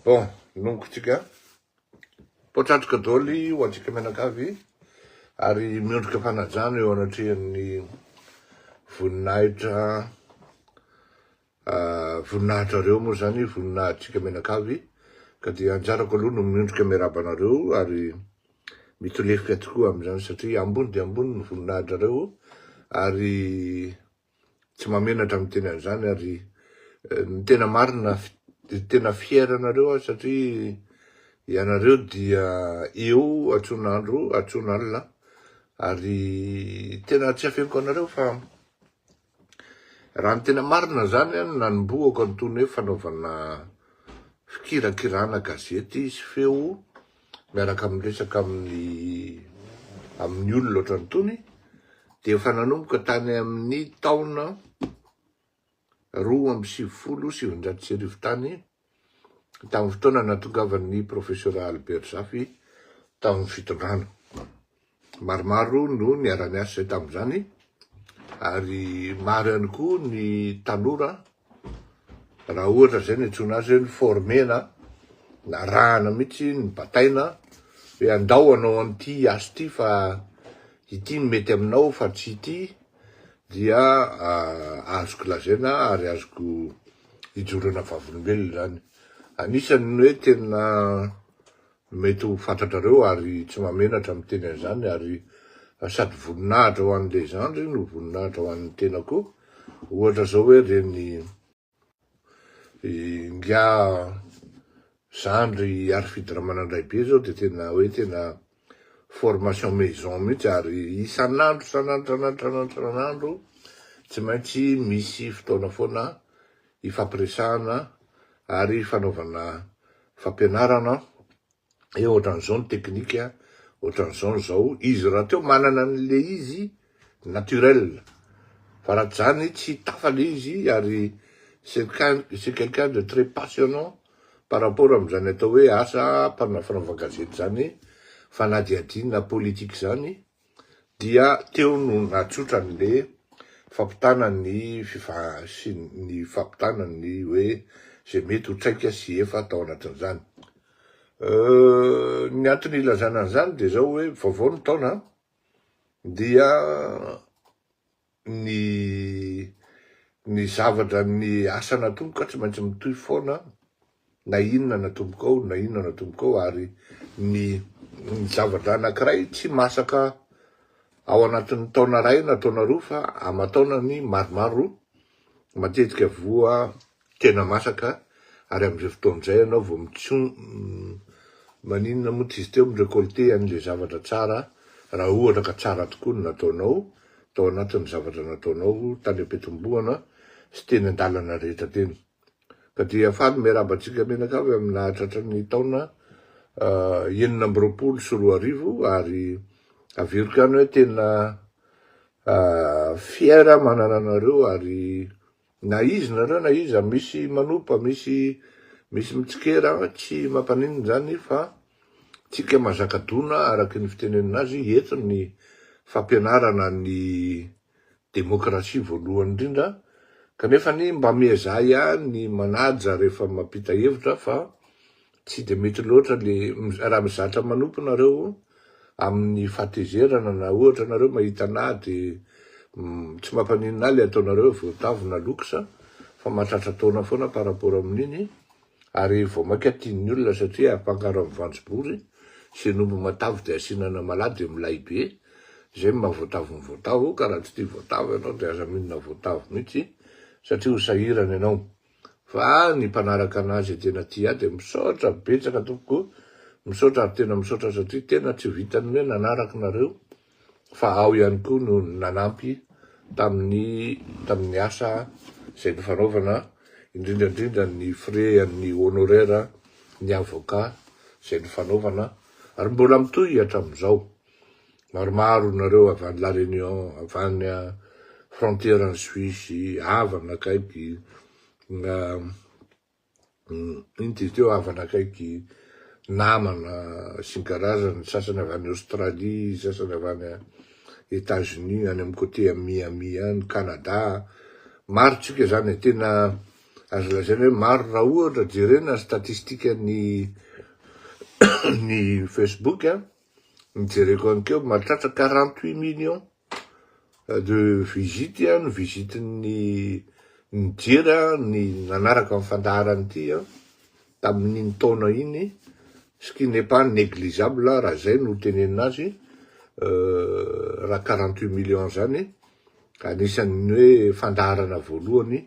Bon, nonkotsika potratrika daholo ho antsika menakavy ary miondrika fanajana eo anatrehan'ny voninahitra reo moa zany voninahitsika menakavy ka dia anjarako aloha no miondrika miarabanareo ary mitolefika tokoa amin'izany satria ambony dia ambony ny voninahitra reo ary tsy mamenatra amin'ny teny an'izany ary ny tena marina tena fier anareo satria ianareo dia eo atsonandro atsonalina ary tena tsy afenko anareo fa raha ny tena marina zany nanomboako antony hoe fanaovana fikirakirana gazety sy feo miaraka amin'ny resaka amin'ny olona ohatrantony dia efa nanomboka tany amin'ny taona 2017 tany tamin'ny fotoana natongavan'ny professeur Albert Zafy tamin'ny fitondrana. Maromaro no niara-niasa izay tamin'izany ary maro ihany koa ny tanora raha ohatra zay ny antsoina azy hoe formena na rahana mihitsy ny bataina hoe andao anao an'ity asa ity fa ity mety aminao fa tsy ity dia azoko lazaina ary azoko ijorona vavolombelona zany. Anisany hoe tena mety ho fantatrareo ary tsy mamenatra amin'ny teny an'izany ary sady voninahitra ho an'ilay zandry no voninahitra ho an'ny tenako ohatra zao hoe reny ngia zandry ary fidira manandray be zao dia tena hoe tena formation maison mihitsy ary isan'andro tsy maintsy misy fotoana foana ifampiresahana ary fanaovana fampianarana eo ohatran'izao ny teknika ohatran'izao zao izy raha teo manana an'le izy naturel fa raha zany tsy tafala izy ary c'est quelqu'un de très passionnant par rapport amin'izany atao hoe asa fanaova-gazety zany fanadihadina politika zany dia teo no natsotra n'le fampitana ny fampitana ny hoe zay mety ho traika sy efa atao anatin'izany. Ny antony ilazana an'izany dia zao hoe vaovao ny taona dia ny zavatra ny asa natomboka tsy maintsy mitohy foana na inona natomboka ao ary ny zavatra anankiray tsy masaka ao anatin'ny taona ray na taona roa fa amataona ny maromaro matetika voa tena masaka ary amin'izay fotoan'izay ianao vao maninona moa tsy izy teo mirekolte an'ilay zavatra tsara raha ohatra ka tsara tokoa no nataonao tao anatin'ny zavatra nataonao tany ampetombohana sy teny an-dalana rehetra teny. Ka dia faly miarabantsika menakavy amina tratran'ny taona 2024 ary aviriko ihany hoe tena fiera manana anareo ary na izy nareo na izy misy manopa misy mitsikera tsy mampaninona zany fa tsika mazakadona araky ny fitenenina azy eto ny fampianarana ny demokrasia voalohany indrindra kanefa ny mba miezah ihany ny manaja rehefa mampita hevitra fa tsy de mety loatra le raha mizatra manopo nareo amin'ny fahatezerana na ohatra nareo mahita anahy dia tsy mampaninona le ataonareo voatavo na lokisa fa mahatratra taona foana par rapport amin'iny ary vao maika tian'ny olona satria ampangaro amin'ny vanjobory sy nombo matavo dia asinana malady milay be zay mahavoatavo ny voatavo ka raha tsy tia voatavo ianao dia aza mihinana voatavo mihitsy satria ho sahirana ianao fa ny mpanaraka anazy tena tia dia misaotra betsaka tompoko misaotra ary tena misaotra satria tena tsy vitany hoe nanaraka nareo fa ao ihany koa no nanampy tamin'ny asa izay nifanaovana indrindrandrindra ny frais ny honoraire ny avocat izay nifanaovana ary mbola mitohy hatramin'izao. Maromaro nareo avy any La Réunion avy any frontière ny Suisse avana akaiky inty teo avana akaiky namana sy ny karazany sasany avy any Australie sasany avy any États-Unis any amin'ny côté Miami any Canada maro tsika zany tena azo lazaina hoe maro raha ohatra jerena statistika ny ny Facebook nijereko ankeo mahatratra 48 millions de visite ny visiten'ny nijery ny nanaraka amin'ny fandaharany ity tamin'iny taona iny, ce qui n'est pas négligeable raha zay no teneninazy, raha 48 millions zany anisan'ny hoe fandaharana voalohany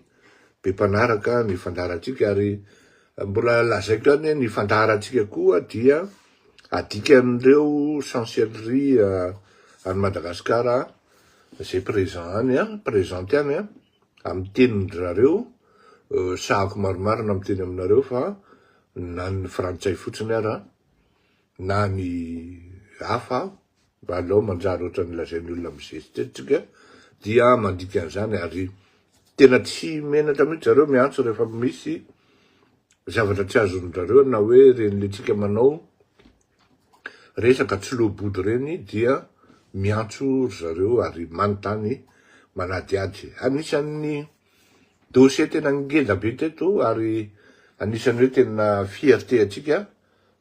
be mpanaraka ny fandaharatsika, ary mbola lazaiko any ny fandaharatsika koa dia adika amin'ireo chancellerie any Madagasikara zay présenté any amin'ny tenin-drareo, sahako maromarina amin'ny teny aminareo fa na ny frantsay fotsiny ara na ny hafa alao manjary ohatran'ny lazain'ny olona mizesytsika dia mandika an'izany, ary tena tsy menatra mihitsy zareo miantso rehefa misy zavatra tsy azon'zareo na hoe reny le tsika manao resaka tsilobody reny dia miantso zareo ary manontany manadiady. Anisan'ny dossier tena ngeda be teto ary anisan'ny hoe tena fierté atsika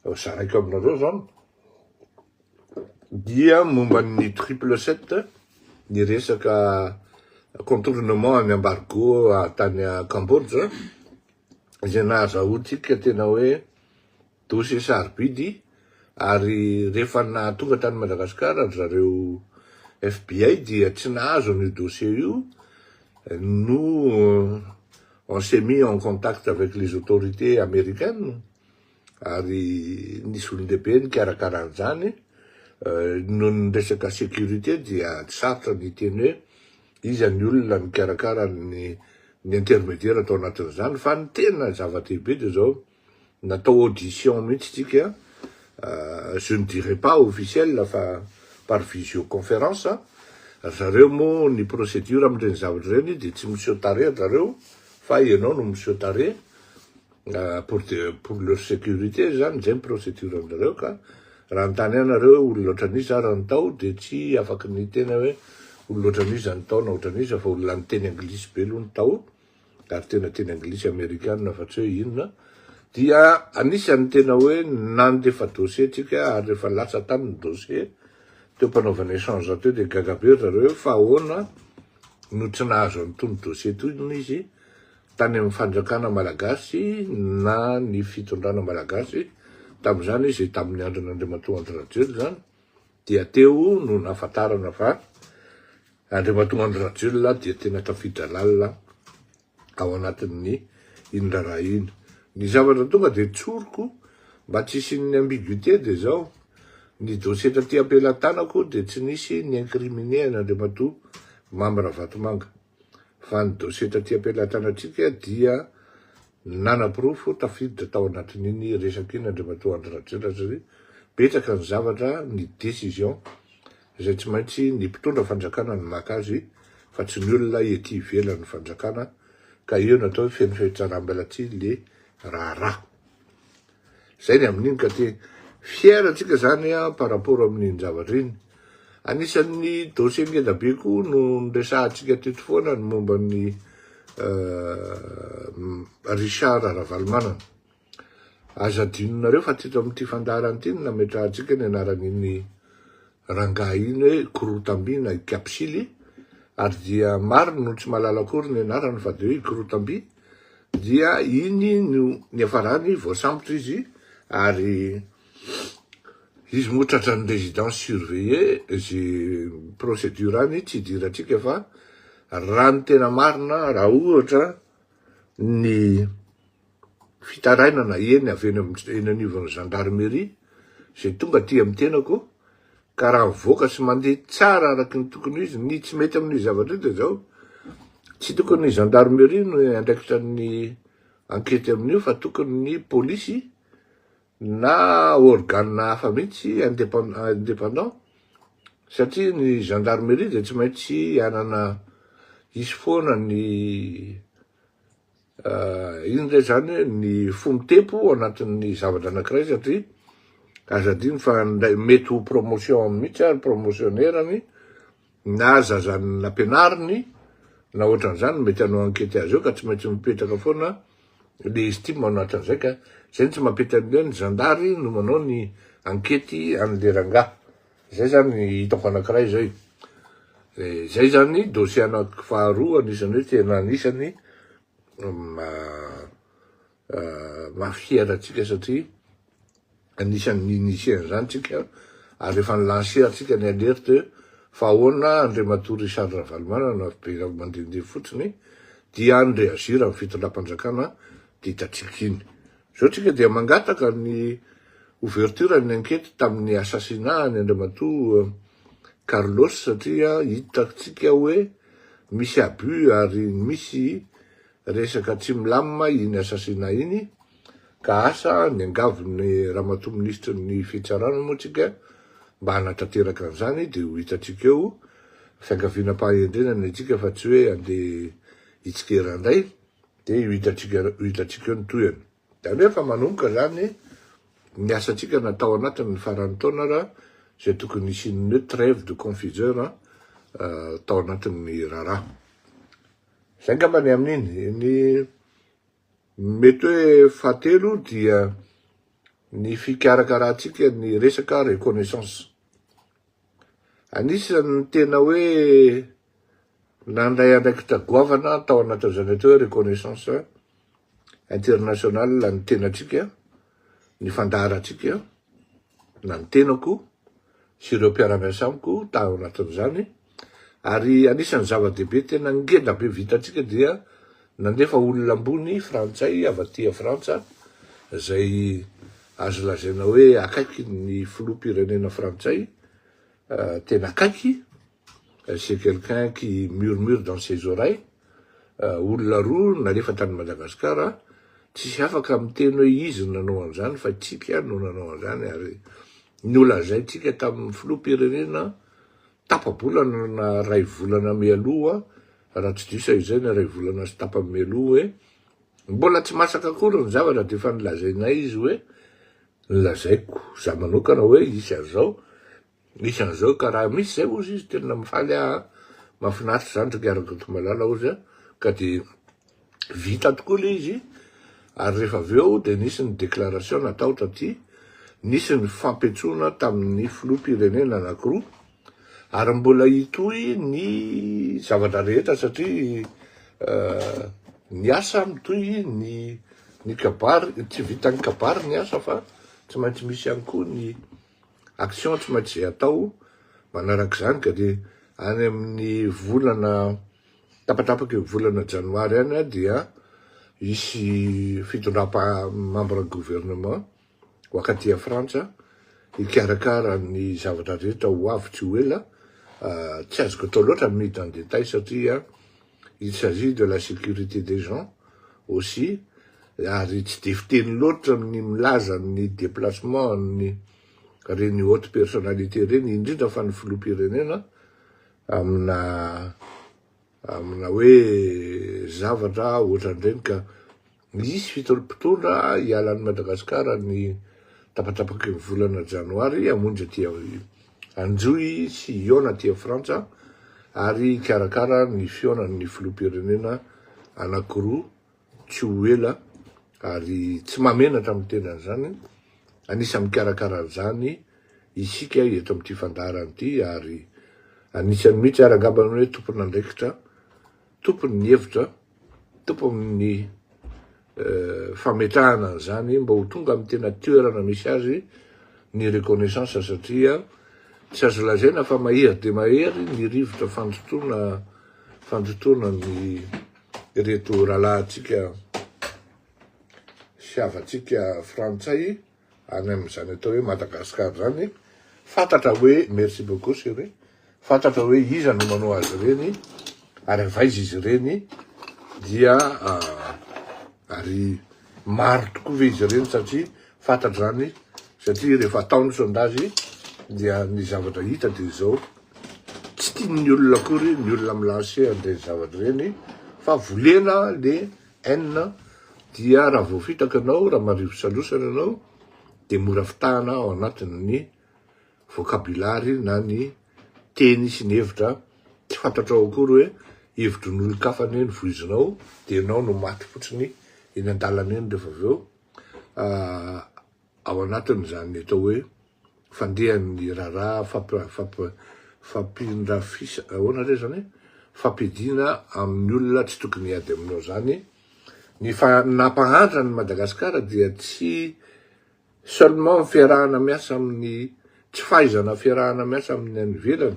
zaraiko aminareo zany dia momba ny 777 ny resaka contournement amin'ny embargo tany Cambodge, izay nahazahoantsika tena hoe dossier sarobidy, ary rehefa tonga tany Madagasikara zareo FBI dia tsy nahazo ny dossier io. Nous on s'est mis en contact avec les autorités américaines, ary nisy olon-dehibe nikarakara an'izany noho ny resaka sécurité dia tsy sarotra ny teny hoe iza ny olona mikarakara ny intermédiaire atao anatin'izany, fa ny tena zava-dehibe de zao natao audition mihitsy tsika, je ne dirais pas officiel fa par visioconférence. Zareo moa ny procédure amin'ireny zavatra reny de tsy monsieur Tare zareo fa ianao no monsieur Tare, pour leur sécurité zany zay procédure aminareo, ka raha notany anareo olona ohatran'izy ara ny tao de tsy afaky ny tena hoe olona ohatran'izy ny tao na ohatran'izy, fa olona ny teny anglisy be aloha ny tao, ary tena teny anglisy américaine fa tsy hoe inona, dia anisan'ny tena hoe nandefa dossier tsika, ary rehefa latsa tany ny dossier teo mpanaovana échange teo de gaga be zareo fa ahoana no tsy nahazo an'itony dossier toy izy tany amin'ny fanjakana malagasy na ny fitondrana malagasy tamin'izany izy tamin'ny andron'Andriamatoa Andry Rajoelina zany, dia teo no nahafantarana fa Andriamatoa Andry Rajoelina dia tena tafiditra lalina ao anatin'ny inona raha iny. Ny zavatra tonga de tsoroko mba tsy hisy ny ambiguïté de zao ny dossier taty ampelantanako de tsy nisy ny incriminé an'Andriamatoa Mamba Ravatomanga, fa ny dossier taty ampelantanantsika dia nanaporofo tafiditra tao anatin'iny resaka iny Andriamatoa Andry Rajoelina, satria betsaka ny zavatra ny décision izay tsy maintsy ny mpitondra fanjakana ny maka azy fa tsy ny olona ety ivelan'ny fanjakana, ka io natao hoe feno fihetsarambelatsy le raharaha zay ny amin'iny, ka te fier atsika zany par rapport amin'iny zavatra iny. Anisan'ny dossier ngeda be koa no nresahantsika teto foana ny momba ny Richard Ravalomanana. Aza adinonareo fa teto amin'ity fandaharany ity nametrahantsika ny anaran'iny rangahy iny hoe Korotamby na Kapsily, ary dia maro no tsy mahalala akory ny anarany fa de hoe Korotamby, dia iny no ny afarany voasambotra izy, ary izy moa tratran'ny résidence surveillée izy procédure any tsy idiratsika fa raha ny tena marina raha ohatra ny fitarainana eny avy eny anivon'ny gendarmerie zay tonga ty amin'ny tenako, ka raha mivoaka sy mandeha tsara araky ny tokony izy, ny tsy mety amin'ny zavatra de zao tsy tokony ny gendarmerie no andraikitra ny enquête amin'io fa tokony ny polisy na organe hafa mihitsy indépendant, satria ny gendarmerie de tsy maintsy anana isy foana ny iny ndray zany ny fomba-tempo anatin'ny zavatra anankiray, satria aza adiny fa mety ho promotion mihitsy ary promotionnairany na zazany nampianariny na ohatran'izany mety hanao enquête azy eo, ka tsy maintsy mipetraka foana Le izy ty manao atraan'izay ka zay tsy mampety an'ileo ny zandary no manao ny ankety an'le rangahy. Zay zany hitako anankiray zay. Zay zany dossier anaky faharoa anisany hoe tena anisany mafiera atsika satria anisany initier zany tsika ary rehefa nilancer atsika ny alerte fa ahoana Andriamatoa Richard Ravalomanana be mandehandeha fotsiny dia andreagir amin'ny fitondram-panjakana ditatsika iny. Zao tsika dia mangataka ny ouverture ny enquête tamin'ny assassinat ny Andriamatoa Carlos satria hitatsika hoe misy abus ary misy resaka tsy milamina iny assassinat iny ka asa ny angavy ramatoa ministra ny fitsarana moa tsika mba hanatanteraka an'izany dia ho hitatsika eo fiangavianam-pahendrenana itsika fa tsy hoe andeha hitsikera indray dia ho hitatsika eo ny toyany. Zany hoe fa manomboka zany ny asantsika natao anatin'ny faran'ny taona raha zay tokony isin'ny hoe trêve de confiseur tao anatin'ny raharaha. Zay ngamba ny amin'iny ny mety hoe fahatelo dia ny fikarakarantsika ny resaka reconnaissance. Anisan'ny tena hoe nandray andraikitra goavana tao anatin'izany atao hoe reconnaissance internationale ny tenatsika, ny fandaratsika, na ny tenako sy ireo mpiara-miasa amiko tao anatin'izany. Ary anisan'ny zava-dehibe tena ngeda be vitatsika dia nandefa olona ambony frantsay avy aty Frantsa zay azo lazaina hoe akaiky ny filoham-pirenena frantsay tena akaiky. C'est quelqu'un qui murmure dans ses oreilles. Olona roa nalefa tany Madagasikara tsisy afaka miteny hoe izy nanao an'izany fa tsika no nanao an'izany ary nolazaintsika tamin'ny filoham-pirenena tapa-bolana na ray volana mialoha raha tsy diso izay na ray volana sy tapa-mialoha hoe mbola tsy masaka akory ny zavatra dia efa nilazainay izy hoe nilazaiko za manokana hoe isy an'izao ka raha misy zay ozy izy tena mifaly mahafinaritra zany trikaraka to malala ozy ka dia vita tokoa le izy. Ary rehefa avy eo dia nisy ny déclaration natao taty, nisy ny fampetsoana tamin'ny filoham-pirenena anankiroa ary mbola hitohy ny zavatra rehetra satria ny asa mitohy ny kabary tsy vita ny kabary ny asa fa tsy maintsy misy ihany koa ny action tsy maintsy atao manarak'izany ka dia any amin'ny volana tapatapaka volana janoary any dia isy fitondram-membre gouvernement wakati ya Frantsa hikarakara ny zavatra rehetra ho avy tsy ho ela. Tsy azoko atao loatra miditra en détail satria il s'agit de la sécurité des gens aussi ary tsy de fiteny loatra ny milaza ny déplacement ny reny haute personnalité reny indrindra fa ny filoham-pirenena amina hoe zavatra ohatran'ireny ka misy fitondra ialan'ny Madagasikara ny tapatapaky ny volana janoary hamonjy aty Anjoy sy Iona aty Frantsa ary karakara ny fionan'ny filoham-pirenena anankiroa tsy ho ela ary tsy mamenatra amin'ny tenan'izany anisany mikarakara an'izany isika eto amin'ity fandarana ity ary anisany mihitsy ary angambany hoe tompony andraikitra tompony ny hevitra tompony fametrahana an'izany mba ho tonga amin'ny tena toerana misy azy ny reconnaissance satria tsy azo lazaina fa mahery dia mahery ny rivotra fandrotoana ny reto rahalahintsika sy havatsika frantsay any amin'izany atao hoe Madagasikara zany fantatra hoe merci beaucoup chérie fantatra hoe iza no manao azy reny ary avaiza izy reny dia ary maro tokoa ve izy reny satria fantatra zany satria rehefa ataony sondage dia ny zavatra hita dia zao tsy tian'ny olona akory ny olona milancer an'ireny zavatra reny fa volena le haine dia raha vao fitaka anao raha marivo salosana anao dia mora fitahana ao anatin'ny vocabulary na ny teny sy ny hevitra tsy fantatrao akory hoe hevitry n'olon-kafa ny voizinao dia ianao no maty fotsiny iny an-dalana iny rehefa avy eo ao anatin'izany atao hoe fandehan'ny raharaha fampindrafisa ahoana re zany fampidina amin'ny olona tsy tokony hiady aminao zany. Ny nampahantra ny Madagasikara dia tsy seulement fiarahana miasa amin'ny tsy fahaizana fiarahana miasa amin'ny any ivelany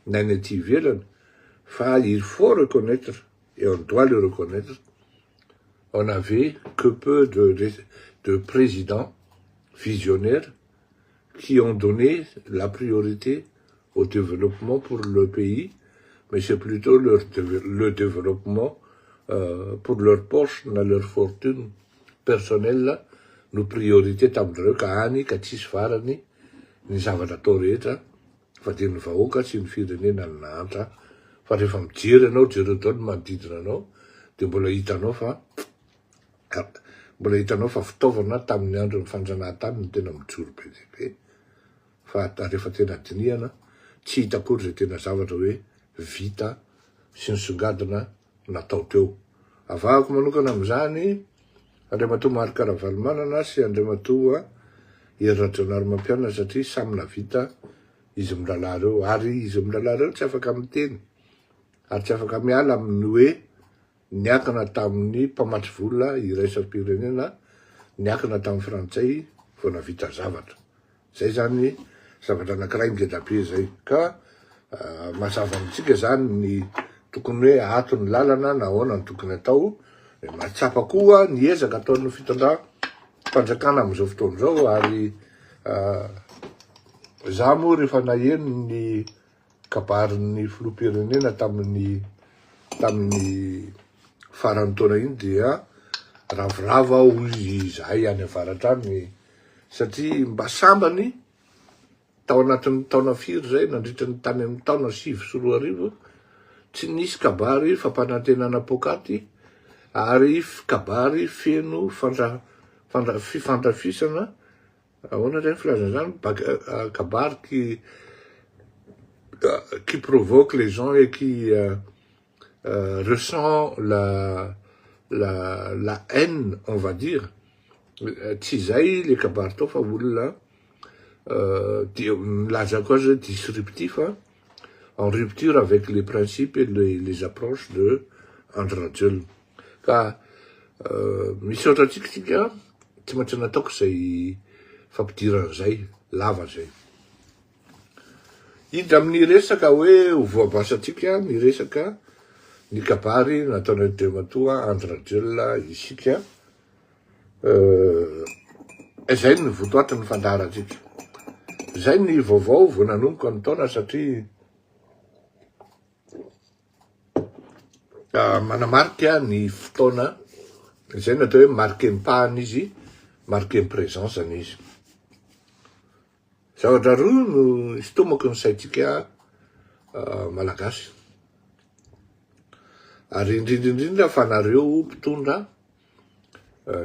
na ny aty ivelany, fa il faut reconnaître et on doit le reconnaître, on avait que peu de présidents visionnaires qui ont donné la priorité au développement pour le pays, mais c'est plutôt le développement pour leur poche, dans leur fortune personnelle, no priorité tamin'ireo ka any ka tsisy farany ny zavatra atao rehetra fa dia ny vahoaka sy ny firenena ny nahantra. Fa rehefa mijery anao, jereo dao ny manodidina anao, dia mbola hitanao fa fitaovana tamin'ny andron'ny fanjanahantany no tena mijoro be dia be. Fa rehefa tena dinihana, tsy hita akory zay tena zavatra hoe vita sy nisongadina natao teo. Avahako manokana amin'izany, Andriamatoa Marc Ravalomanana sy Andriamatoa Hery Rajaonarimampianina satria samy navita izy milalao reo, ary izy milalao reo tsy afaka miteny, ary tsy afaka miala amin'ny hoe niakana tamin'ny mpamatsy vola iraisam-pirenena, niakana tamin'ny frantsay vao navita zavatra. Zay zany zavatra anankiray ngeda be zay. Ka mazava amintsika zany ny tokony hoe ato ny lalana na ahoana ny tokony atao. Matsapa koa ny ezaka ataon'ny fitondram-panjakana amin'izao fotoana izao, ary za moa rehefa naheno ny kabarin'ny filoham-pirenena tamin'ny faran'ny taona iny dia ravorava hoy izahay any avaratra any, satria mba sambany tao anatin'ny taona firy zay nandritra ny tany amin'ny taona 7 tsy nisy kabary fampanantenana pokaty ary kabary feno fifandrafisana ahoana zany filazana zany kabary qui provoque les gens et qui ressent la haine, on va dire. Tsy zay le kabary tao fa olona laza koa zay disruptif, en rupture avec les principes et les approches de Andry Rajoelina. Ka misaotra tsika tsy maintsy nataoko zay fampidiran'izay lava zay. Hidra amin'ny resaka hoe ho voabasatsika ny resaka ny kabary nataon'ny Andriamatoa Andry Rajoelina isika, zay ny votoaty ny fandaharatsika. Zay ny vaovao vao nanomboka ny taona, satria manamarika ny fotoana zay natao hoe marquem-pas izy, marquem-présence izy. Zavatra roa no isitomako ny saitsika malagasy, ary indrindrindrindra fa nareo mpitondra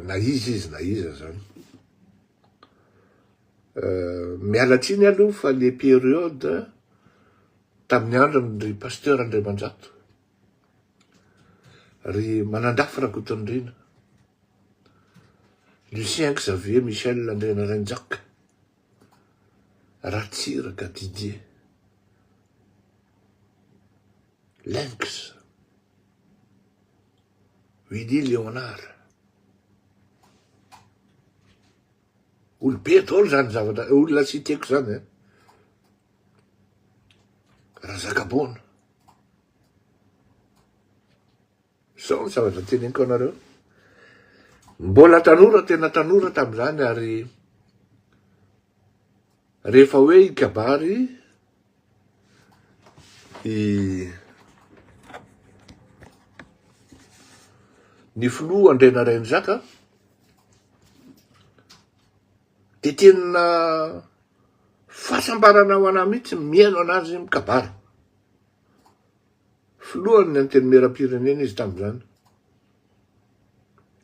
na izy na iza zany. Miala tsiny aloha fa le période tamin'ny andron'ny pasteur Andriamanjato, ry manandrafy Rakotondrina, Lucien Xavier Michel Andrena Renjaka, Ratsiraka Didier, Lynx, Willy Léonard, olobe daholo zany zavatra, olona tsy tiako zany, Razakabona. Sao ny zavatra teneniko anareo. Mbola tanora, tena tanora tamin'izany, ary rehefa hoe ikabary ny filoha Andrena Renjaka, dia tena fahasambarana ho anahy mihitsy mihaino anazy mikabary. Filohany ny teny meram-pirenena izy tamin'izany.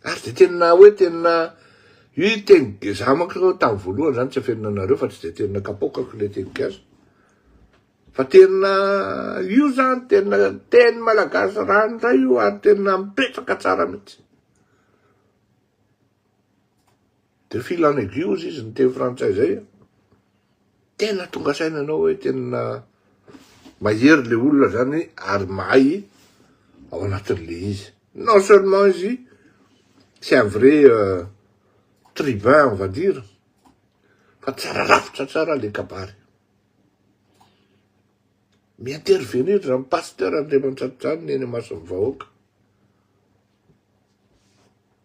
Ary dia tena hoe tena io teny za manko tamin'ny voalohany zany tsy afenina anareo fa tsy dia tena kapokako le teny gasy. Fa tena io zany tena teny malagasy ranoray io, ary tena mipetraka tsara mihitsy. de fil en aiguille izy ny teny frantsay zay. Tena tonga sainanao hoe tena mahery le olona zany ary mahay ao anatin'le izy. Non seulement izy, c'est un vrai tribun, on va dire, fa tsara rafitra tsara le kabary. Mi-intervenir zany pasteur Andriamantsatany eny Mason'ny vahoaka.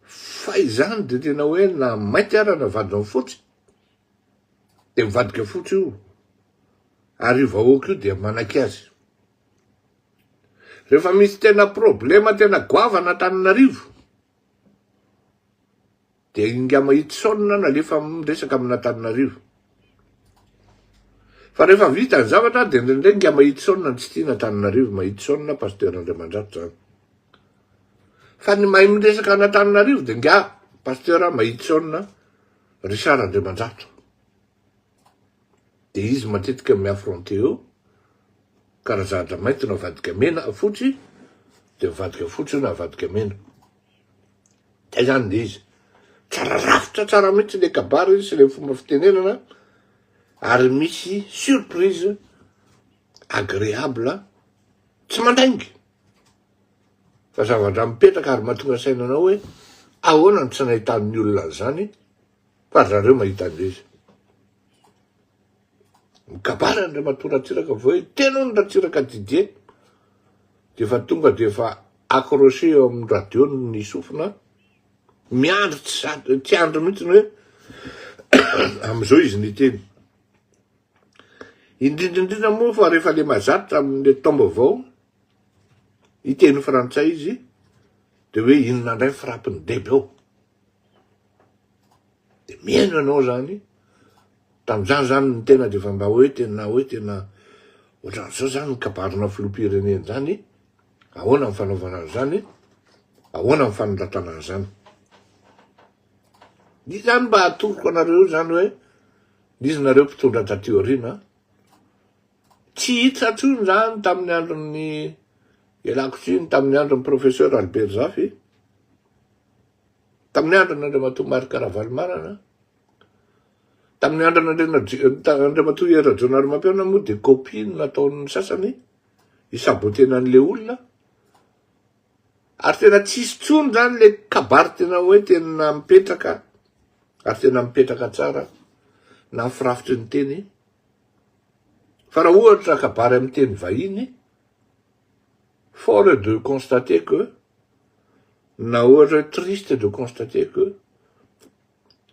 Fa izany de tena hoe na mainty ara na vadiny fotsy, de mivadika fotsy io, ary io vahoaka io de manaky azy. Rehefa misy tena problema tena goava n'Antananarivo, de inga mahitsona nalefa miresaka amin'Antananarivo. Fa rehefa vita ny zavatra de ndraindray inga mahitsona tsy tiana Antananarivo, mahitsona pasteur Andriamandrato zany. Fa ny mahay miresaka an'Antananarivo de nga pasteur mahitsona Richard Andriamandrato. De izy matetika mi-affronté eo, karazahatra mainty na vadika mena fotsy, de vadika fotsy na vadika mena. Zay zany de izy. Tsara rafitra tsara mihitsy le kabary sy le fomba fitenenana, ary misy surprise agréable tsy mandaingy. Fa zavatra mipetraka ary mahatonga sainanao hoe ahoana ny tsy nahitan'ny olona zany, fa zareo mahita an'izy. Mikabary Andriamatoa Ratsiraka vao hoe tena ny Ratsiraka Didier, de fa tonga de fa accroché eo amin'ny radio ny sofina, miandry tsy andro mihitsy hoe am'izao izy ny teny. Indrindrindrindra moa fa rehefa le mazatra amin'le taom-baovao, iteny frantsay izy, de hoe inona indray frappiny debeo. De miaino anao zany, tam'izany zany ny tena de fa mba hoe tena ohatran'izao zany ny kabarina filoham-pirenena zany, ahoana ny fanaovana an'izany, ahoana ny fanoratana an'izany. Ny zany mba atoroko anareo zany hoe, izy nareo mpitondra taty aoriana, tsy hita tsony zany tamin'ny andron'ny ialako tsiny tamin'ny andron'ny professeur Albert Zafy, tamin'ny andron'Andriamatoa Marc Ravalomanana, tamin'ny andron'Andriamatoa Era Jonary-Mampiona moa de copine nataon'ny sasany isabotena an'le olona, ary tena tsisy tsony zany le kabary tena hoe tena mipetraka, ary tena mipetraka tsara na firafitry ny teny. Fa raha ohatra kabary amin'ny teny vahiny, fort de constater que, na ohatra triste de constater que,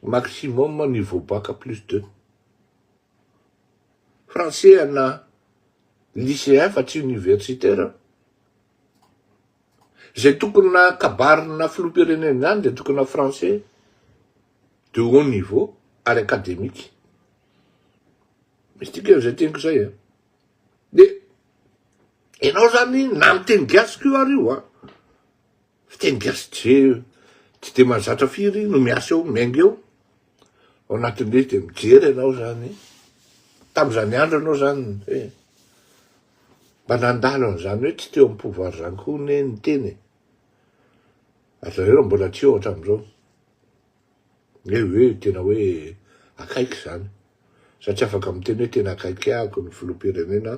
maximum niveau bac plus 2. Français ana lycéen fa tsy universitaire. Zay tokony na kabary na filoham-pirenena zany de tokony na français de haut niveau ary académique. Misy tika zay teniko zay. De enao zany na miteny gasy ko ary io fiteny gasy tsy de mahazatra firy no miasa eo miainga eo. Ao anatin'le de mijery enao zany. Tam'izany andro anao zany mba nandalo an'izany hoe tsy teo amin'ny pouvoir zany koa ny teny. Ary zareo mbola tsy eo hatram'izao. Hoe tena hoe akaiky zany. Satria afaka miteny hoe tena akaiky ahako ny filoham-pirenena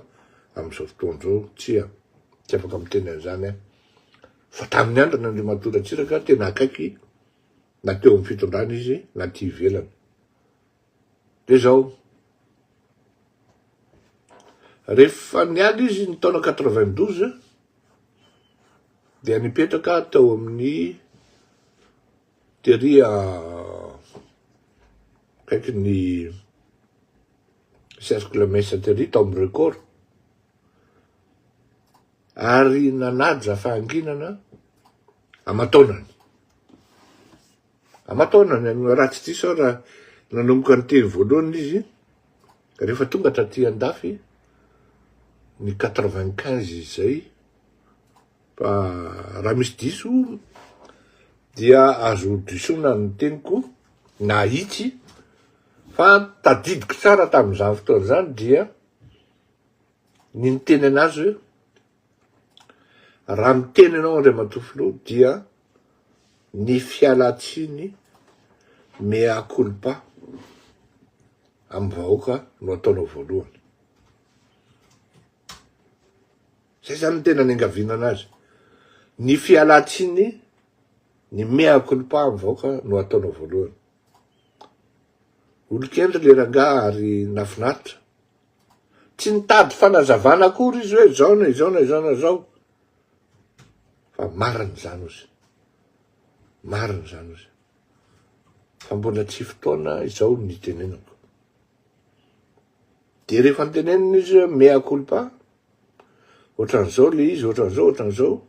amin'izao fotoan'izao, tsy afaka miteny an'izany. Fa tamin'ny andron'Andriamatoa Ratsiraka tena akaiky, na teo amin'ny fitondrana izy, na ty ivelany. De zao, rehefa nialy izy ny taona 92, dia nipetraka tao amin'ny teria kaiky ny cercle messagerie tao amin'ny record. Ary nanaja fahanginana amataonany. Amataonany, raha tsy diso raha nanomboka ny teny voalohany izy, rehefa tonga taty Andafy, ny 95 izay, raha misy diso, dia azo disona ny teniko, na itsy, fa tadidiko tsara tamin'izany fotoana zany dia ny niteny anazy hoe raha miteny anao Andriamatoa Filoha dia ny fialatsiny mea culpa amin'ny vahoaka no ataonao voalohany. Zay zany tena ny angaviana azy. Ny fialatsiny, ny mea culpa amin'ny vahoaka no ataonao voalohany. Olon-kendry le rangahy ary nafinaritra. Tsy nitady fanazavana akory izy hoe zao na izao na izao na izao. Fa mariny zany ozy. Mariny zany ozy. Fa mbola tsy fotoana izao ny tenenako. De rehefa nitenenina izy hoe mea culpa, ohatran'izao le izy, ohatran'izao, ohatran'izao.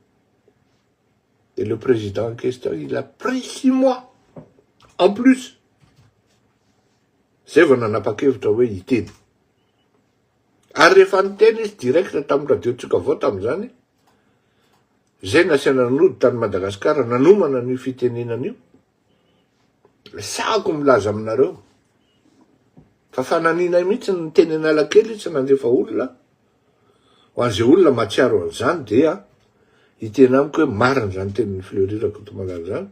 Et le président en question, il a pris 6 mois. En plus. Zay vao nanapa-kevitra hoe hiteny. Ary rehefa niteny izy direct tamin'ny radiotsika vao tamin'izany, zay nasiana nody tany Madagasikara, nanomana ny fitenenana io. Sako milaza aminareo. Fa fananina mihitsy ny teny Analakely tsy nandefa olona. Ho an'izay olona matsiaro an'izany dia hitena amiko hoe marina zany tenin'ny Fleurirako to Malagasy zany.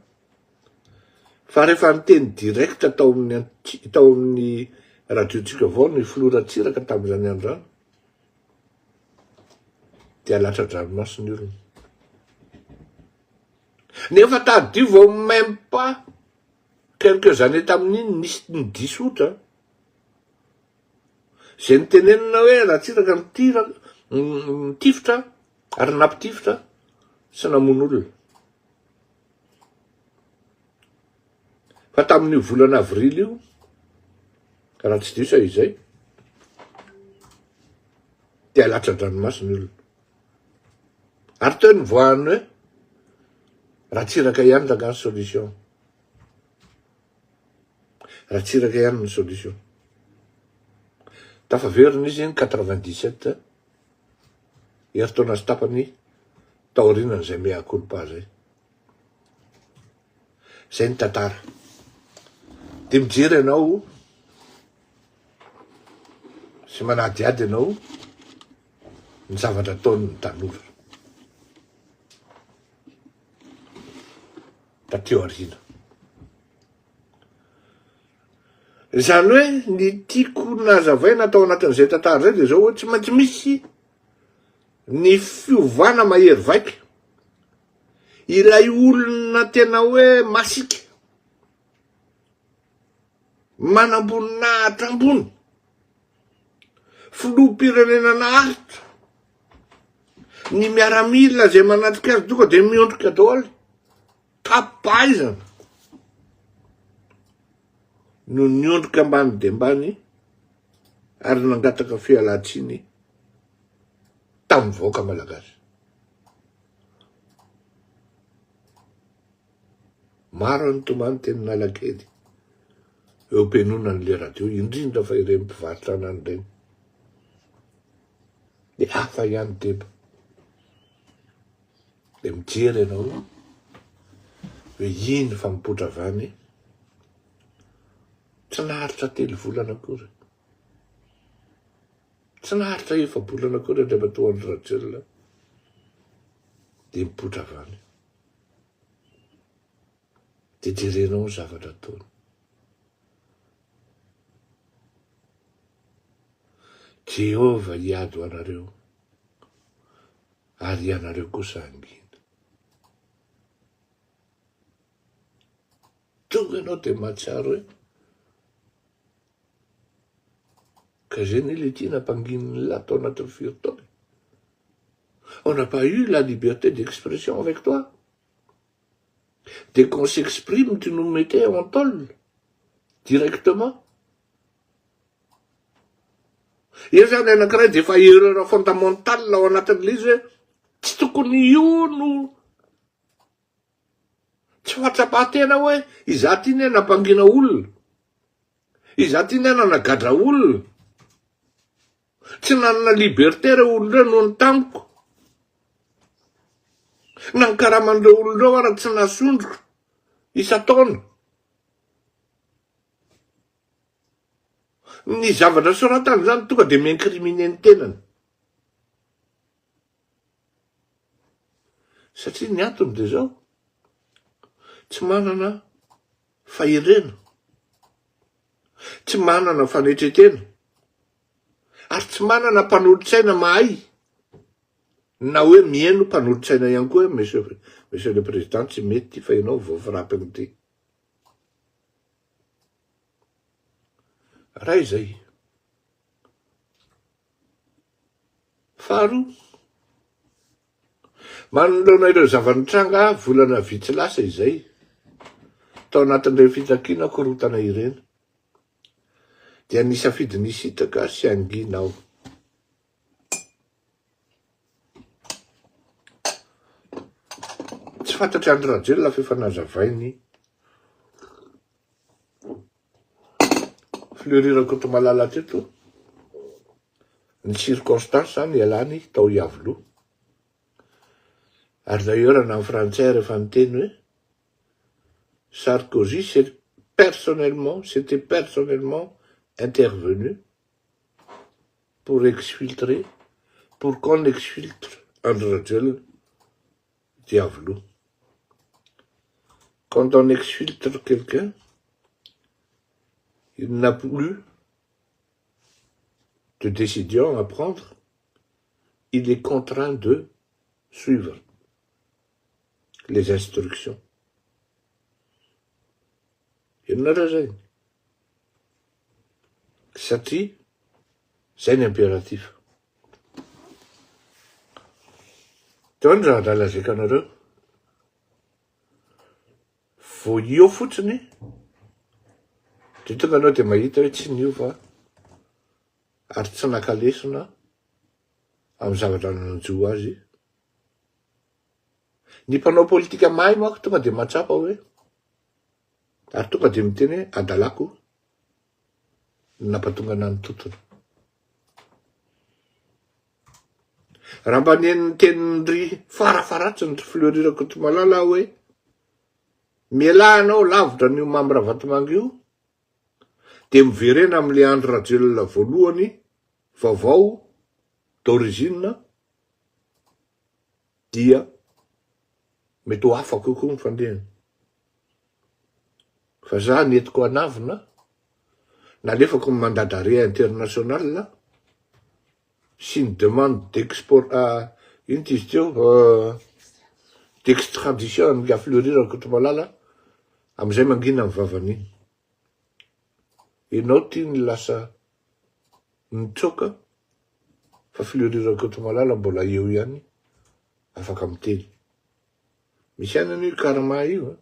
Fa rehefa niteny direct tao amin'ny radiotsika vao ny filoratsiraka tamin'izany andro zany, dia latra-dranomasina io. Nefa tadio vao même pas quelques années tamin'iny nisy ny disotra. Zay nitenenina hoe ratsiraka nitifitra ary nampitifitra sy namono olona. Fa tamin'io volana avrily io, raha tsy diso izay, dia latra-dranomasina olona. Ary teo ny voahany hoe ratsiraka ihany langany solution. Ratsiraka ihany ny solution. Tafaverina izy 97, eritaona sy tapany taorinan' izay mea culpa zay. Zay ny tantara. De mijery ianao sy manadiady ianao ny zavatra ataony ny tanora. Tateo arina. Zany hoe ny tiako nazavaina tao anatin'izay tantara zay dia zao hoe tsy maintsy misy ny fiovana mahery vaika. Ilay olona tena hoe masika. Manambonina ambony. Filoham-pirenena naharitra. Ny miaramila zay manatrika azy tonga dia miondrika daholo. Tapaizana. No niondrika ambany dia ambany ary nangataka fialatsiny tamin'ny vahoaka malagasy. Maro ny tomany teny Analakely eo am-pianonana le radio, indrindra fa ireny mpivarotra anany ireny. Dia hafa ihany teba. Dia mijery ianao hoe iny fa mipotra avany. Tsy naharitra 3 volana akory. Tsy naharitra 4 bolana akory rehefa tonga ny Rachel. Dia mipotra avany. Dia jerenao ny zavatra ataony. Jehova hiady ho anareo, ary ianareo kosa angina. Tonga ianao dia mahatsiaro hoe que je ne l'ai dit nampanginy là tao anatin'ny firy. On n'a pas eu la liberté d'expression avec toi. Dès qu'on s'exprime, tu nous mettais en tôle directement. Io zany anankiray dia efa erreur fondamentale ao anatin'ilay izy hoe tsy tokony io no tsy fahatsapatena hoe izaty iny nampangina olona. Izaty iny nanagadra olona. Tsy nanana liberté ireo olona ireo noho ny tamiko. Na ny karaman'ireo olona ireo ary tsy nasondroko isa-taona. Ny zavatra soratany zany tonga dia miincriminer ny tenany. Satria ny antony dia zao, tsy manana faherena Tsy manana fanetretena. Ary tsy manana mpanolotsaina mahay. Na hoe mihaino mpanolotsaina ihany koa, monsieur le président, tsy mety fa ianao vao frappy amity. Raha izay. Faharoa, manoloana ireo zavanitranga volana vitsy lasa izay, tao anatin'ireo fitakiana korotana ireny, dia nisafidy nisitaka sy anginao. Tsy fantatry Andry Rajoelina fa efa nazavainy fleurirako eto Malala teto ny circonstance nialany tao Iavoloha. Ary d'ailleurs en français rehefa miteny hoe Sarkozy s'était personnellement intervenu pour qu'on exfiltre Andry Rajoelina Diavolo. Quand on exfiltre quelqu'un, il n'a plus de décision à prendre, il est contraint de suivre les instructions. Il n'a raison. C'est un impératif. Tondra dalazaka anareo. Vao io fotsiny, dia tonga anao dia mahita hoe tsy niova ary tsy nakalesona amin'ny zavatra nanjo azy. Ny mpanao politika mahay manko tonga dia mahatsapa hoe, ary tonga dia miteny hoe adalako nampatonga ny tontolo. Raha mba ny tenin'ry farafaratsy ny fleurirako eto Malala hoe mialanao lavitra n'io Mambra Vatomanga io, dia miverena amin'le Andry Rajoelina voalohany vaovao d'origine, dia mety ho hafa kokoa ny fandehany. Fa za netiko anavina, nalefako ny mandat d'arrêt international sy ny demande d'extradition nga fleurirako eto Malala, amizay mangina amin'ny vavan'iny. Ianao tia ny lasa nitsoka fa fleurirako eto Malala mbola eo ihany, afaka miteny. Misy anan'io karama io.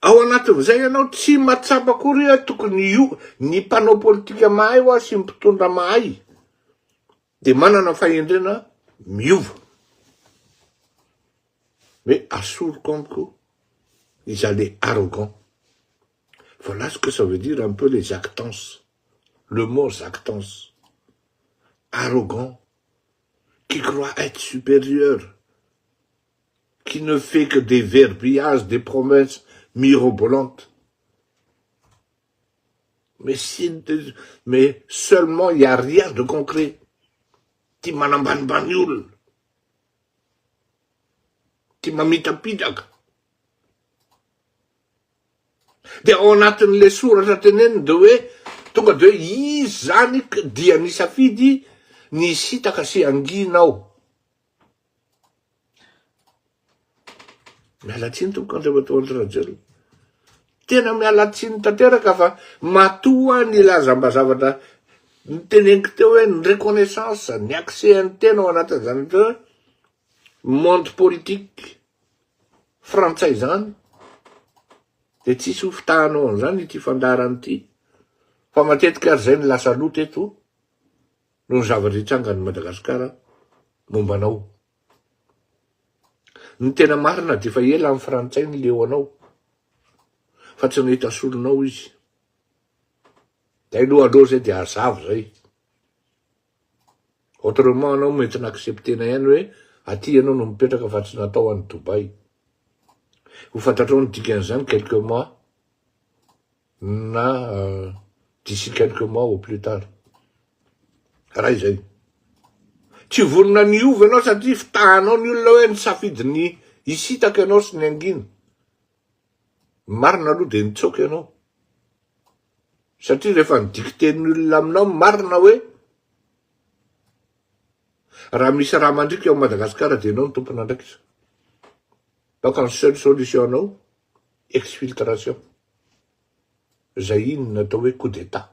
Ao anatin'izay ianao tsy mahatsapa akory tokony io ny mpanao politika mahay ho sy mpitondra mahay dia manana fahendrena miova. Mais assourd comme quoi, ils allaient arrogants. Voilà ce que ça veut dire un peu les actances. Le mot actance. Arrogant, qui croit être supérieur, qui ne fait que des verbiages, des promesses mirobolantes. Mais seulement il n'y a rien de concret. Timanambanbanyul. Timamitapidak. Dia ao anatin'le soratra teneniny de hoe tonga de hoe izy zany dia nisafidy nisitaka sy anginao. Mialatsiny tomoko Andriamanitra Rajoelina. Tena mialatsiny tanteraka fa matoa ny lazambazavatra niteneniko teo hoe ny reconnaissance, ny accès ny tena ao anatin'izany hoe monde politique frantsay zany, dia tsisy hofitahanao an'izany ity fandarany ity. Fa matetika ary zay ny lasa loha teto no ny zavatra hitsangany Madagasikara mombanao. Ny tena marina dia efa ela amin'ny frantsay ny leo anao, fa tsy nahita solonao izy. Dia aloha zay dia hazava zay. Autrement anao mety n'acceptena ihany hoe aty ianao no mipetraka fa tsy natao any Dubai. Ho fantatrao ny dikan'izany quelques mois na d'ici quelques mois au plus tard. Raha izay. Tsy vonona niova ianao satria fitahanao ny olona hoe nisafidy ny hisitaka ianao sy ny angina. Marina aloha dia nitsoka ianao. Satria rehefa nidikten'ny olona aminao marina hoe raha misy raha mandrika ao Madagasikara dia ianao ny tompona andraikitra. Donc ny seule solution anao exfiltration. Zay iny natao hoe coup d'état.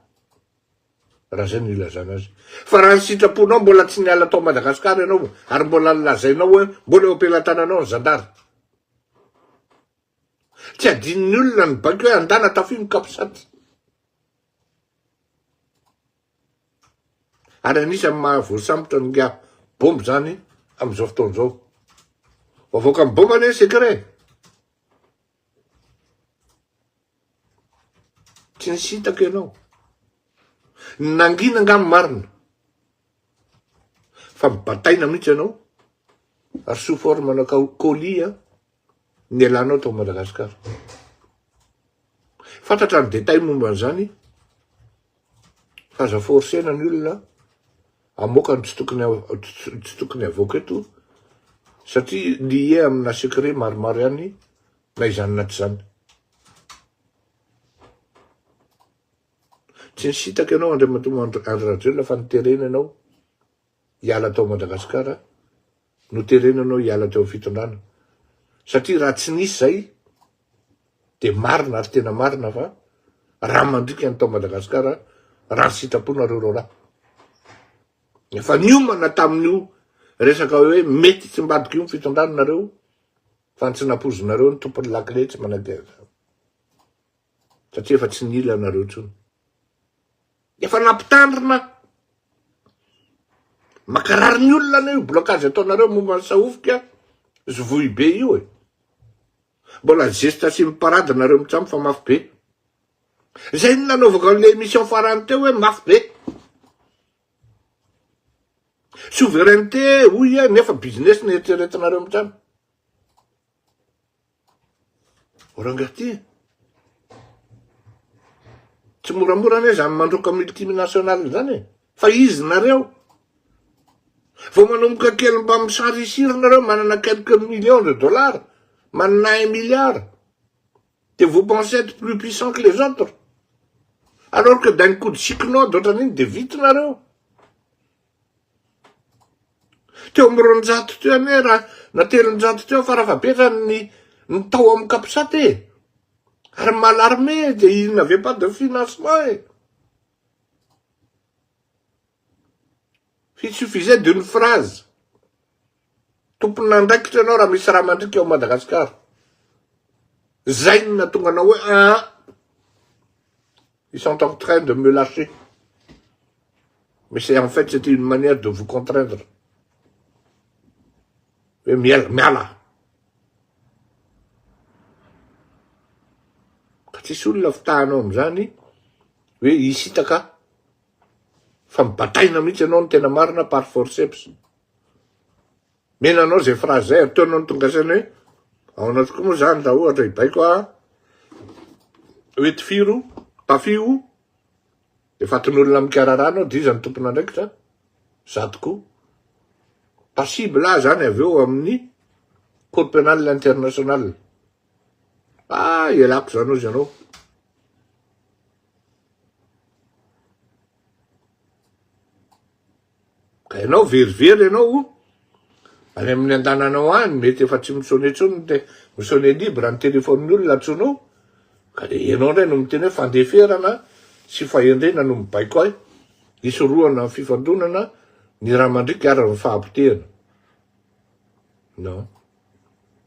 Raha zay ny ilazana azy. Fa raha ny sitraponao mbola tsy niala tao Madagasikara ianao ary mbola nilazainao hoe mbola eo ampelantananao ny zandary. Tsy adin'ny olona ny baky hoe andana tafimy kapisaty. Ary anisany mahavoasambotra nga bombe zany am'izao fotoan'izao. Vavoaka amin'ny bombe ane secret. Tsy nisitaka ianao. Nangina ngamy marina. Fa mibataina mihitsy ianao. Ary sous forme na colis ny elanao tao Madagasikara. Fantatra ny détail momba an'izany fa aza forsena ny olona amoaka ny tsy tokony avoaka eto satria lié amina secret maromaro ihany na izany na tsy zany. Tsy nisitaka ianao Andriamatoa Andry Rajoelina fa niterena ianao hiala tao Madagasikara no terena ianao hiala teo fitondrana. Satria raha tsy nisy zay dia marina ary tena marina fa raha mandrika ny tao Madagasikara raha sitraponareo roraha. Efa niomana tamin'io resaka hoe mety tsy mbadika io ny fitondranareo fa tsy napozinareo ny tompony lakile tsy manadia satria efa tsy nila nareo tsony. Efa nampitandrina makarary ny olona anio blocage ataonareo momba ny sahofika zovoy be io e. Mbola zesta sy miparady nareo mitsamo fa mafy be. Zay ny nanaovako le émission farany teo hoe mafy be. Souveraineté hoy nefa business ny eritreretinareo mitsamo. Orangaty. Tsy moramora ane zany mandroka multinational zany fa izy nareo. Vao manomboka kely mba misarisira nareo manana quelques millions de dollars, manana 1 milliard. Et vous pensez être plus puissant que les autres. Alors que d'un coup de chiquenot d'ohatran'iny de vite nareo. Teo mironjato teo ane raha na telonjato teo fa raha fapetrany ny tao amin'ny kapisaty. Ary malarmé de il n'avait pas de financement. Il suffisait d'une phrase. Tompona andraikitra ianao raha misy raha mandrika ao Madagasikara. Zay no natonga anao hoe ils sont en train de me lâcher. Mais c'est en fait c'était une manière de vous contraindre. Miala. Ka tsisy olona fitahanao am'izany hoe hisitaka fa mibataina mihitsy ianao ny tena marina par forceps. Menanao zay phrase zay ataonao ny tonga saina hoe ao anaty koa moa zany raha ohatra hibaiko hoe tifiro tafio de fatin'olona mikararana dia iza ny tompona andraikitra za tokoa. Passible zany avy eo amin'ny Cour pénal international. Ialako zany ozy ianao. Ka ianao verivery ianao any amin'ny andananao any mety efa tsy misone tsony misone libre ny telefoniny olona atsonao ka de ianao ndray no miteny hoe fandeferana sy fahendrena no mibaiko ahy hisorohana ny fifandonana ny raha mandrika ary ny fahampitehana. Non.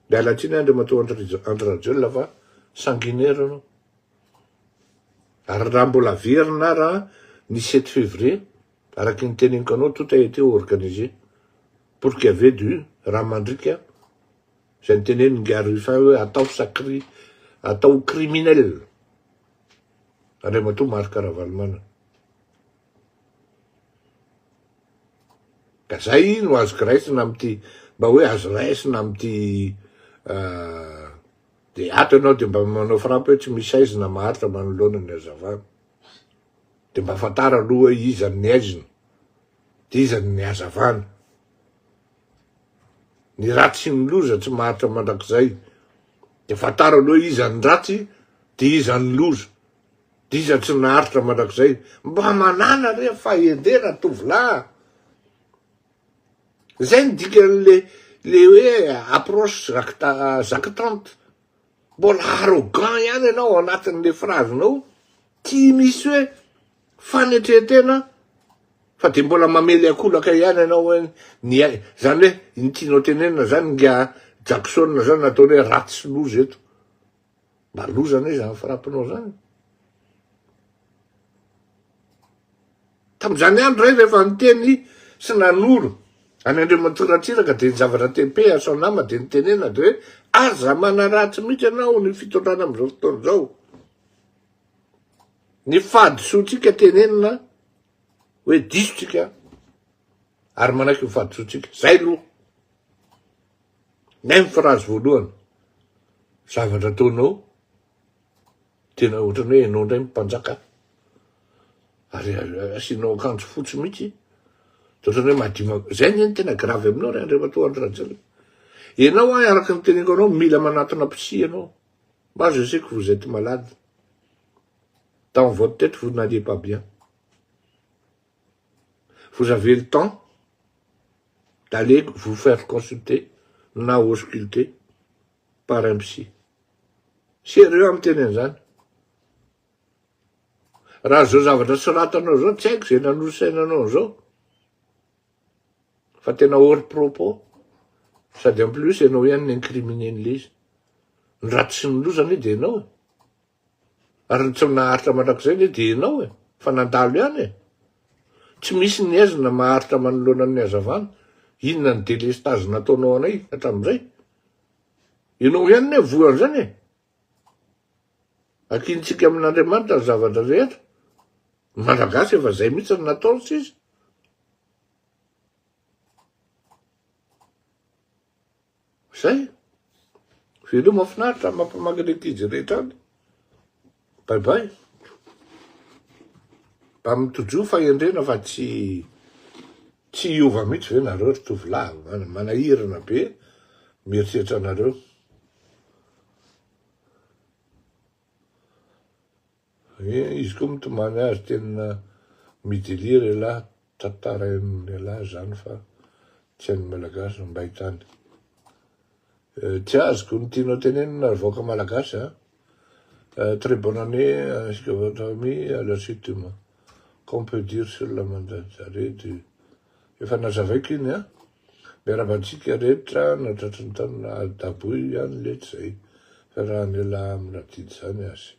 De alatsiny Andriamatoa Andry Rajoelina fa sanguinaire anao. Ary raha mbola verina raha ny 7 février araky ny teneniko anao tout a été organisé pour qu'il y avait du raha mandrika zay ny teneny ngary fa hoe atao criminel. Andriamatoa Marc Ravalomanana. Ka zay no azoko raisina amty mba hoe azo raisina amty de ato ianao de mba manao frampy hoe tsy misy aizina maharitra manoloana ny hazavana. De mba fantara aloha hoe izany ny aizina de izany ny hazavana. Ny ratsy sy ny loza tsy maharitra mandrakizay. De fantara aloha izany ratsy de izany loza. Diza tsy naharitra mandrakizay, mba manana re fahendena tovolahy. Zay ny dikan'le hoe approche jactante. Mbola arrogant ihany ianao anatin'le phrasenao. Ty misy hoe fanetretena fa de mbola mamely akolaka ihany ianao hoe zany hoe ny tianao tenenina zany nga Jackson zany ataony hoe raty sy loza eto. Mba lozana izy zany frappinao zany. Tam'izany andro ray rehefa niteny sy nanoro any Andriamantoratsiraka de ny zavatra tepe aso nama de nitenena de hoe aza manaratsy mihitsy ianao ny fitondrana am'izao fotoana zao. Ny fahadisotsika tenenina hoe disotsika ary manahaky ny fahadisotsika. Zay lo. Nay ny phrase voalohany. Zavatra ataonao tena ohatrany hoe enao ndray mpanjaka. Ary asinao akanjo fotsy mihitsy. Ohatrany hoe madima. Zay ny tena grave aminao re Andriamatoa. Enao araky ny teneniko anao mila manatona psy ianao. Moi je sais que vous êtes malade. Dans votre tête vous n'allez pas bien. Vous avez le temps d'aller vous faire consulter na ausculter par un psy. Sérieux amin'ny teneny zany. Raha zao zavatra soratanao zao tsy haiko zay nanosainanao zao. Fa tena hors propos. Sady en plus ianao ihany ny incriminer an'le izy. Ny raty sy ny lozany de ianao. Ary tsy naharitra mandrakizay de ianao. Fa nandalo ihany. Tsy misy ny aizina maharitra manoloana ny hazavana. Inona ny délestage nataonao anay hatramin'izay. Ianao ihany ne voany zany. Akintsika amin'Andriamanitra ny zavatra rehetra. Malagasy efa zay mihitsy ny nataony sisa. Zay. Veloma mahafinaritra mampamanga le ankizy rehetra any. Bye bye. Mba mitojo fahendrena fa tsy hiova mihitsy ve nareo ry tovolahy. Manahirana be mieritreritra anareo. Izy koa mitomany azy tena midélire lahy tantarain'ny lahy zany fa tsy hain'ny malagasy mba hitany. Tsy azoko ny tianao tenenina avoaka malagasy. Très bonne année ainsi que votre famille à la suite qu'on peut dire sur la mandataré du efa nazavaiko iny a. Miarabantsika rehetra natratry ny taona daboy ihany letsy zay. Fa raha ny lahy amina didy zany azy.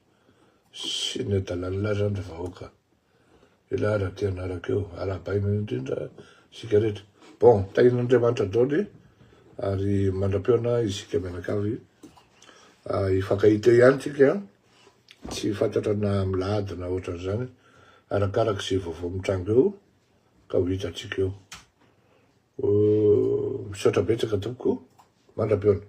Sy ny adalany lahy zany vahoaka. Ilahy raha ty anaraka eo. Arabaina indrindra sika rehetra. Bon, tahin'Andriamanitra daoly ary mandram-peona isika mianakavy. Ifankahita ihany tsika. Tsy fantatra na milady na ohatran'izany. Arakaraky sy vaovao mitrango eo ka ho hitatsika eo. Misaotra betsaka tompoko. Mandram-peona.